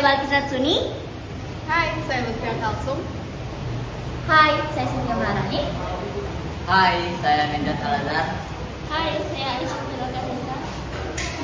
Balkis Ratsuni. Hai, saya Lutfia Kalsum. Hai, saya Cynthia Maharani. Hai, saya Mendat Al-Azhar. Hai, saya Aisyah Nurul.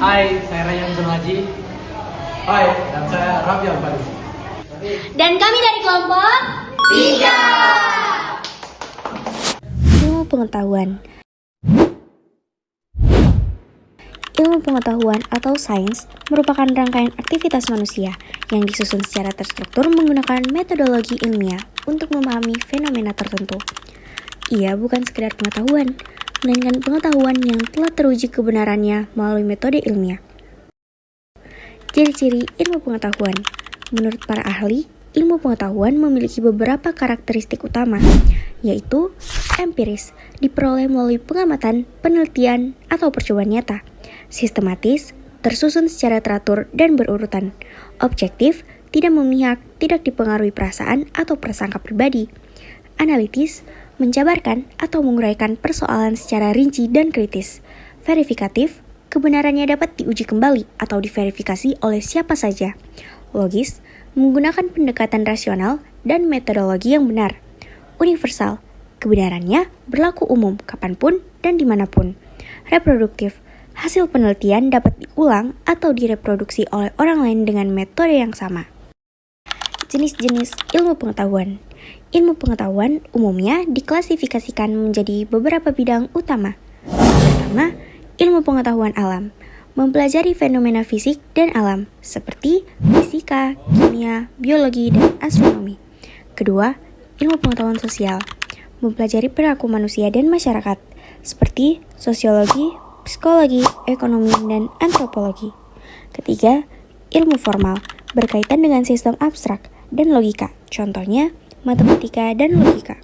Hai, saya Rayyan Zulhaji. Hai, dan saya Rabi Al-Bari. Dan kami dari kelompok 3. Ilmu pengetahuan. Ilmu pengetahuan atau sains merupakan rangkaian aktivitas manusia yang disusun secara terstruktur menggunakan metodologi ilmiah untuk memahami fenomena tertentu. Ia bukan sekedar pengetahuan, melainkan pengetahuan yang telah teruji kebenarannya melalui metode ilmiah. Ciri-ciri ilmu pengetahuan. Menurut para ahli, ilmu pengetahuan memiliki beberapa karakteristik utama, yaitu empiris, diperoleh melalui pengamatan, penelitian, atau percobaan nyata. Sistematis, tersusun secara teratur dan berurutan. Objektif, tidak memihak, tidak dipengaruhi perasaan atau prasangka pribadi. Analitis, menjabarkan atau menguraikan persoalan secara rinci dan kritis. Verifikatif, kebenarannya dapat diuji kembali atau diverifikasi oleh siapa saja. Logis, menggunakan pendekatan rasional dan metodologi yang benar. Universal, kebenarannya berlaku umum kapanpun dan dimanapun. Reproduktif, hasil penelitian dapat diulang atau direproduksi oleh orang lain dengan metode yang sama. Jenis-jenis ilmu pengetahuan. Ilmu pengetahuan umumnya diklasifikasikan menjadi beberapa bidang utama. Pertama, ilmu pengetahuan alam, mempelajari fenomena fisik dan alam, seperti fisika, kimia, biologi, dan astronomi. Kedua, ilmu pengetahuan sosial, mempelajari perilaku manusia dan masyarakat, seperti sosiologi, psikologi, ekonomi, dan antropologi. Ketiga, ilmu formal, berkaitan dengan sistem abstrak dan logika, contohnya matematika dan logika.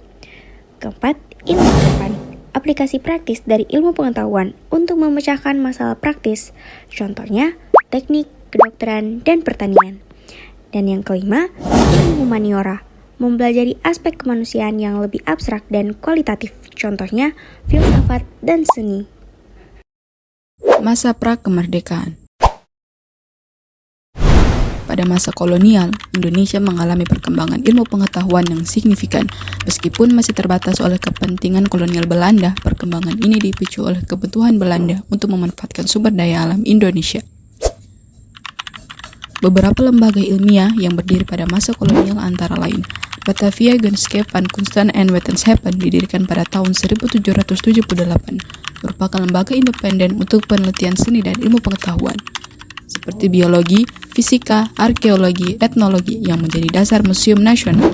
Keempat, ilmu hadapan, aplikasi praktis dari ilmu pengetahuan untuk memecahkan masalah praktis, contohnya teknik, kedokteran, dan pertanian. Dan yang kelima, ilmu humaniora, mempelajari aspek kemanusiaan yang lebih abstrak dan kualitatif, contohnya filsafat dan seni. Masa pra-kemerdekaan. Pada masa kolonial, Indonesia mengalami perkembangan ilmu pengetahuan yang signifikan. Meskipun masih terbatas oleh kepentingan kolonial Belanda, perkembangan ini dipicu oleh kebutuhan Belanda untuk memanfaatkan sumber daya alam Indonesia. Beberapa lembaga ilmiah yang berdiri pada masa kolonial antara lain Batavia Genschap van Kunsten en Wetenschappen didirikan pada tahun 1778, merupakan lembaga independen untuk penelitian seni dan ilmu pengetahuan, seperti biologi, fisika, arkeologi, etnologi yang menjadi dasar Museum Nasional.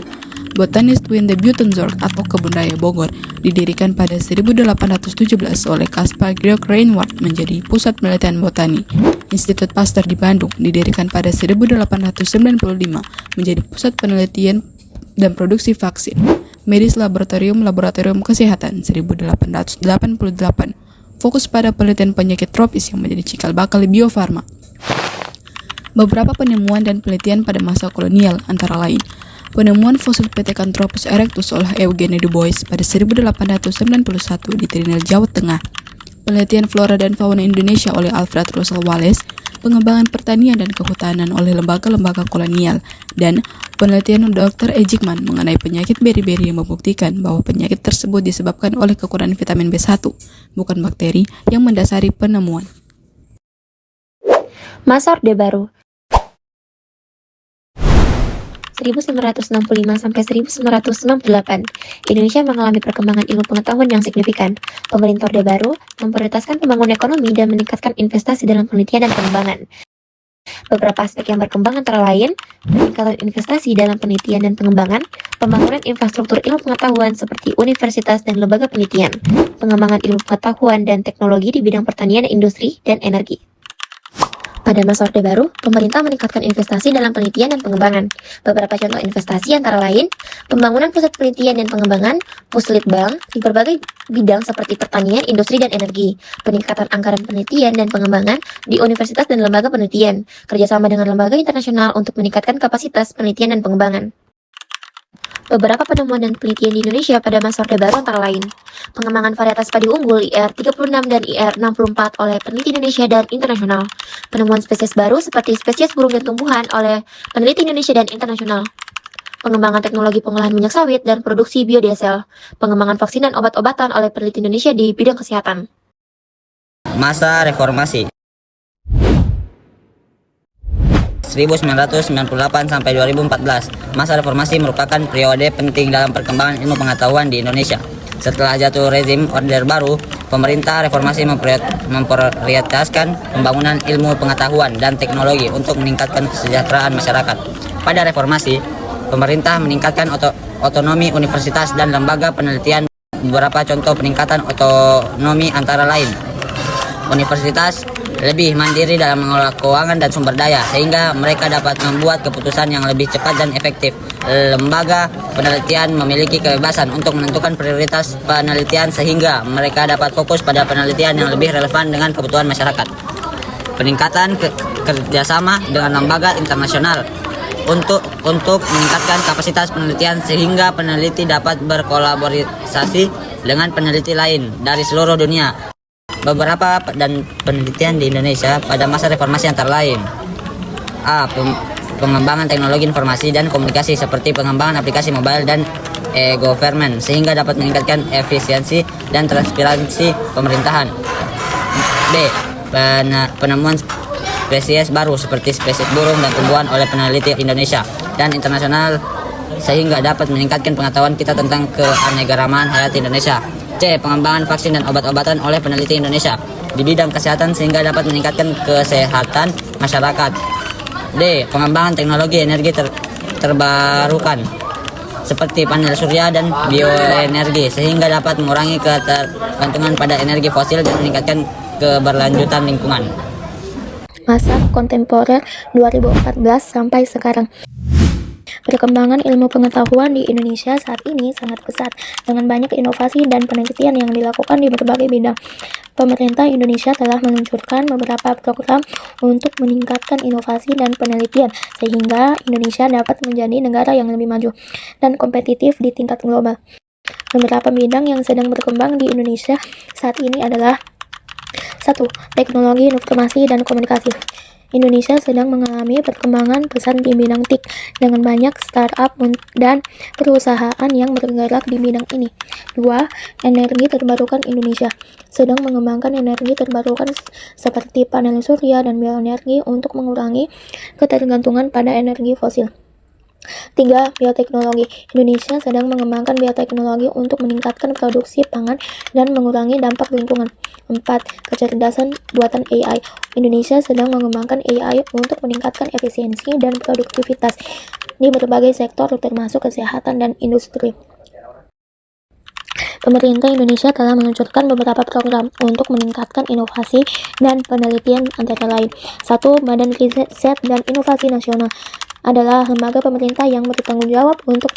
Botanist Wien de Buitenzorg atau Kebun Raya Bogor didirikan pada 1817 oleh Caspar Georg Reinwart menjadi pusat penelitian botani. Institut Pasteur di Bandung didirikan pada 1895 menjadi pusat penelitian dan produksi vaksin. Medis Laboratorium Kesehatan 1888 fokus pada penelitian penyakit tropis yang menjadi cikal bakal Bio Farma. Beberapa penemuan dan penelitian pada masa kolonial antara lain penemuan fosil Pithecanthropus erectus oleh Eugene Du Bois pada 1891 di Trinidad, Jawa Tengah. Penelitian flora dan fauna Indonesia oleh Alfred Russel Wallace, pengembangan pertanian dan kehutanan oleh lembaga-lembaga kolonial, dan penelitian Dr. Ejikman mengenai penyakit beri-beri yang membuktikan bahwa penyakit tersebut disebabkan oleh kekurangan vitamin B1, bukan bakteri, yang mendasari penemuan. Masa Orde Baru 1965 sampai 1998, Indonesia mengalami perkembangan ilmu pengetahuan yang signifikan. Pemerintah Orde Baru memprioritaskan pembangunan ekonomi dan meningkatkan investasi dalam penelitian dan pengembangan. Beberapa aspek yang berkembang antara lain, peningkatan investasi dalam penelitian dan pengembangan, pembangunan infrastruktur ilmu pengetahuan seperti universitas dan lembaga penelitian, pengembangan ilmu pengetahuan dan teknologi di bidang pertanian, industri, dan energi. Pada masa Orde Baru, pemerintah meningkatkan investasi dalam penelitian dan pengembangan. Beberapa contoh investasi antara lain, pembangunan pusat penelitian dan pengembangan, Puslitbang, di berbagai bidang seperti pertanian, industri, dan energi, peningkatan anggaran penelitian dan pengembangan di universitas dan lembaga penelitian, kerjasama dengan lembaga internasional untuk meningkatkan kapasitas penelitian dan pengembangan. Beberapa penemuan dan penelitian di Indonesia pada masa Orde Baru antara lain, Pengembangan varietas padi unggul IR36 dan IR64 oleh peneliti Indonesia dan internasional. Penemuan spesies baru seperti spesies burung dan tumbuhan oleh peneliti Indonesia dan internasional. Pengembangan teknologi pengolahan minyak sawit dan produksi biodiesel. Pengembangan vaksin dan obat-obatan oleh peneliti Indonesia di bidang kesehatan. Masa reformasi 1998 sampai 2014. Masa reformasi merupakan periode penting dalam perkembangan ilmu pengetahuan di Indonesia. Setelah jatuh rezim Orde Baru, pemerintah reformasi memprioritaskan pembangunan ilmu pengetahuan dan teknologi untuk meningkatkan kesejahteraan masyarakat. Pada reformasi, pemerintah meningkatkan otonomi universitas dan lembaga penelitian. Beberapa contoh peningkatan otonomi antara lain: universitas lebih mandiri dalam mengelola keuangan dan sumber daya, sehingga mereka dapat membuat keputusan yang lebih cepat dan efektif. Lembaga penelitian memiliki kebebasan untuk menentukan prioritas penelitian, sehingga mereka dapat fokus pada penelitian yang lebih relevan dengan kebutuhan masyarakat. Peningkatan kerjasama dengan lembaga internasional untuk meningkatkan kapasitas penelitian, sehingga peneliti dapat berkolaborasi dengan peneliti lain dari seluruh dunia. Beberapa dan penelitian di Indonesia pada masa reformasi antara lain: A. Pengembangan teknologi informasi dan komunikasi seperti pengembangan aplikasi mobile dan e-government, sehingga dapat meningkatkan efisiensi dan transparansi pemerintahan. B. Penemuan spesies baru seperti spesies burung dan tumbuhan oleh peneliti Indonesia dan internasional, sehingga dapat meningkatkan pengetahuan kita tentang keanekaragaman hayati Indonesia. C. Pengembangan vaksin dan obat-obatan oleh peneliti Indonesia di bidang kesehatan, sehingga dapat meningkatkan kesehatan masyarakat. D. Pengembangan teknologi energi terbarukan seperti panel surya dan bioenergi, sehingga dapat mengurangi ketergantungan pada energi fosil dan meningkatkan keberlanjutan lingkungan. Masa kontemporer 2014 sampai sekarang. Perkembangan ilmu pengetahuan di Indonesia saat ini sangat pesat, dengan banyak inovasi dan penelitian yang dilakukan di berbagai bidang. Pemerintah Indonesia telah meluncurkan beberapa program untuk meningkatkan inovasi dan penelitian, sehingga Indonesia dapat menjadi negara yang lebih maju dan kompetitif di tingkat global. Beberapa bidang yang sedang berkembang di Indonesia saat ini adalah: 1. Teknologi informasi dan komunikasi. Indonesia sedang mengalami perkembangan pesat di bidang TIK, dengan banyak startup dan perusahaan yang bergerak di bidang ini. 2. Energi terbarukan. Indonesia sedang mengembangkan energi terbarukan seperti panel surya dan bioenergi untuk mengurangi ketergantungan pada energi fosil. 3. Bioteknologi. Indonesia sedang mengembangkan bioteknologi untuk meningkatkan produksi pangan dan mengurangi dampak lingkungan. 4. Kecerdasan buatan AI. Indonesia sedang mengembangkan AI untuk meningkatkan efisiensi dan produktivitas di berbagai sektor termasuk kesehatan dan industri. Pemerintah Indonesia telah meluncurkan beberapa program untuk meningkatkan inovasi dan penelitian, antara lain: 1. Badan Riset dan Inovasi Nasional adalah lembaga pemerintah yang bertanggung jawab untuk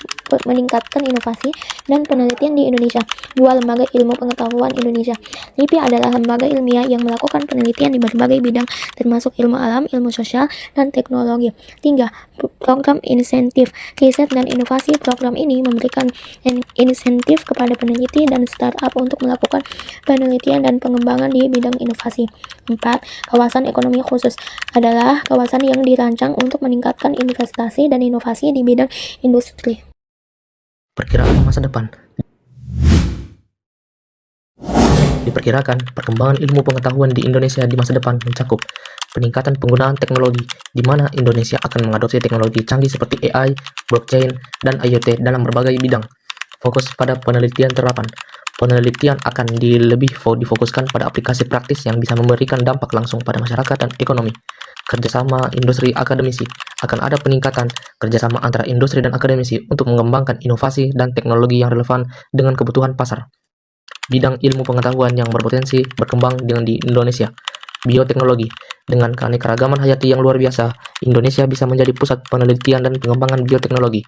meningkatkan inovasi dan penelitian di Indonesia. 2. Lembaga Ilmu Pengetahuan Indonesia. LIPI adalah lembaga ilmiah yang melakukan penelitian di berbagai bidang, termasuk ilmu alam, ilmu sosial, dan teknologi. 3. Program insentif riset dan inovasi. Program ini memberikan insentif kepada peneliti dan startup untuk melakukan penelitian dan pengembangan di bidang inovasi. 4. Kawasan ekonomi khusus adalah kawasan yang dirancang untuk meningkatkan investasi dan inovasi di bidang industri. Perkiraan masa depan. Diperkirakan perkembangan ilmu pengetahuan di Indonesia di masa depan mencakup peningkatan penggunaan teknologi, di mana Indonesia akan mengadopsi teknologi canggih seperti AI, blockchain, dan IoT dalam berbagai bidang. Fokus pada penelitian terapan. Penelitian akan lebih difokuskan pada aplikasi praktis yang bisa memberikan dampak langsung pada masyarakat dan ekonomi. Kerjasama industri akademisi. Akan ada peningkatan kerjasama antara industri dan akademisi untuk mengembangkan inovasi dan teknologi yang relevan dengan kebutuhan pasar. Bidang ilmu pengetahuan yang berpotensi berkembang di Indonesia. Bioteknologi. Dengan keanekaragaman hayati yang luar biasa, Indonesia bisa menjadi pusat penelitian dan pengembangan bioteknologi.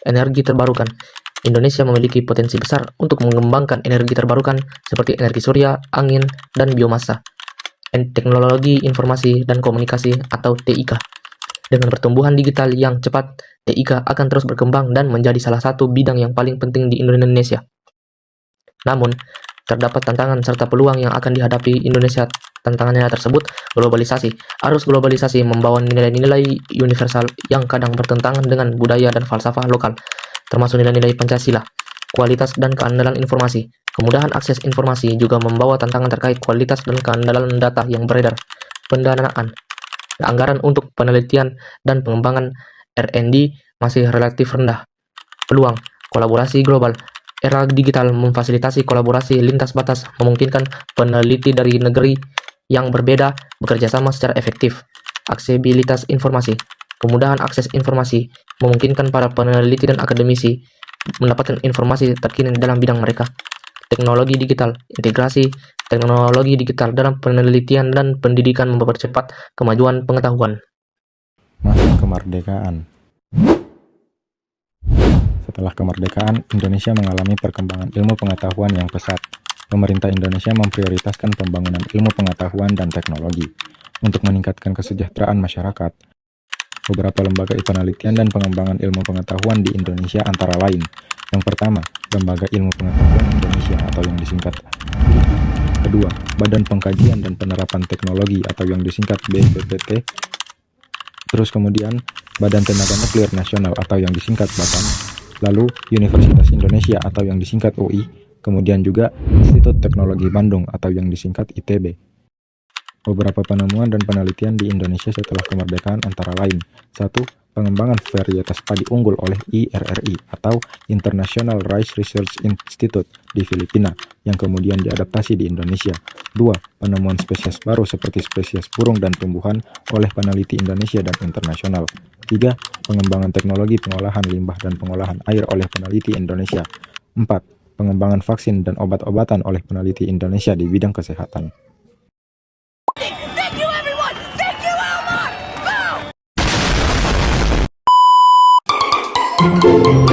Energi terbarukan. Indonesia memiliki potensi besar untuk mengembangkan energi terbarukan seperti energi surya, angin, dan biomasa. Teknologi informasi dan komunikasi atau TIK. Dengan pertumbuhan digital yang cepat, TIK akan terus berkembang dan menjadi salah satu bidang yang paling penting di Indonesia. Namun, terdapat tantangan serta peluang yang akan dihadapi Indonesia. Tantangannya tersebut, globalisasi. Arus globalisasi membawa nilai-nilai universal yang kadang bertentangan dengan budaya dan falsafah lokal, termasuk nilai-nilai Pancasila. Kualitas dan keandalan informasi. Kemudahan akses informasi juga membawa tantangan terkait kualitas dan keandalan data yang beredar. Pendanaan. Anggaran untuk penelitian dan pengembangan R&D masih relatif rendah. Peluang. Kolaborasi global. Era digital memfasilitasi kolaborasi lintas batas, memungkinkan peneliti dari negeri yang berbeda bekerja sama secara efektif. Aksesibilitas informasi. Kemudahan akses informasi memungkinkan para peneliti dan akademisi mendapatkan informasi terkini dalam bidang mereka. Teknologi digital. Integrasi teknologi digital dalam penelitian dan pendidikan mempercepat kemajuan pengetahuan. Masa kemerdekaan. Setelah kemerdekaan, Indonesia mengalami perkembangan ilmu pengetahuan yang pesat. Pemerintah Indonesia memprioritaskan pembangunan ilmu pengetahuan dan teknologi untuk meningkatkan kesejahteraan masyarakat. Beberapa lembaga penelitian dan pengembangan ilmu pengetahuan di Indonesia antara lain. Yang pertama, Lembaga Ilmu Pengetahuan Indonesia atau yang disingkat LIPI. Kedua, Badan Pengkajian dan Penerapan Teknologi atau yang disingkat BPPT. Terus kemudian, Badan Tenaga Nuklir Nasional atau yang disingkat BATN. Lalu Universitas Indonesia atau yang disingkat UI, kemudian juga Institut Teknologi Bandung atau yang disingkat ITB. Beberapa penemuan dan penelitian di Indonesia setelah kemerdekaan antara lain: 1. Pengembangan varietas padi unggul oleh IRRI atau International Rice Research Institute di Filipina yang kemudian diadaptasi di Indonesia. 2. Penemuan spesies baru seperti spesies burung dan tumbuhan oleh peneliti Indonesia dan internasional. 3. Pengembangan teknologi pengolahan limbah dan pengolahan air oleh peneliti Indonesia. 4. Pengembangan vaksin dan obat-obatan oleh peneliti Indonesia di bidang kesehatan. Thank you, Elmore! Boom!